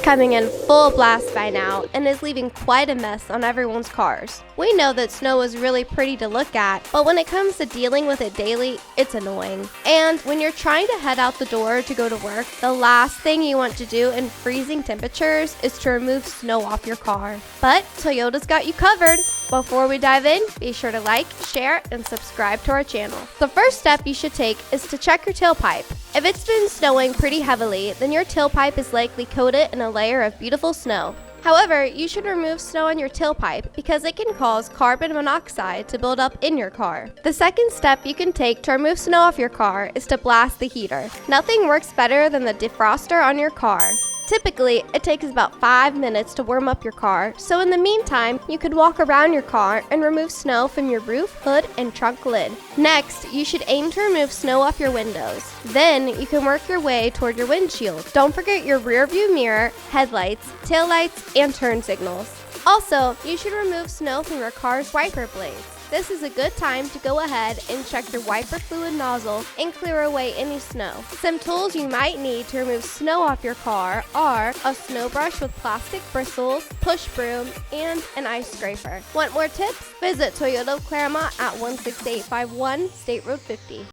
coming in full blast by now and is leaving quite a mess on everyone's cars. We know that snow is really pretty to look at, but when it comes to dealing with it daily, it's annoying. And when you're trying to head out the door to go to work, the last thing you want to do in freezing temperatures is to remove snow off your car. But Toyota's got you covered. Before we dive in, be sure to like, share, and subscribe to our channel. The first step you should take is to check your tailpipe. If it's been snowing pretty heavily, then your tailpipe is likely coated in a layer of beautiful snow. However, you should remove snow on your tailpipe because it can cause carbon monoxide to build up in your car. The second step you can take to remove snow off your car is to blast the heater. Nothing works better than the defroster on your car. Typically, it takes about 5 minutes to warm up your car, so in the meantime, you could walk around your car and remove snow from your roof, hood, and trunk lid. Next, you should aim to remove snow off your windows. Then, you can work your way toward your windshield. Don't forget your rear view mirror, headlights, taillights, and turn signals. Also, you should remove snow from your car's wiper blades. This is a good time to go ahead and check your wiper fluid nozzle and clear away any snow. Some tools you might need to remove snow off your car are a snow brush with plastic bristles, push broom, and an ice scraper. Want more tips? Visit Toyota of Clermont at 16851 State Road 50.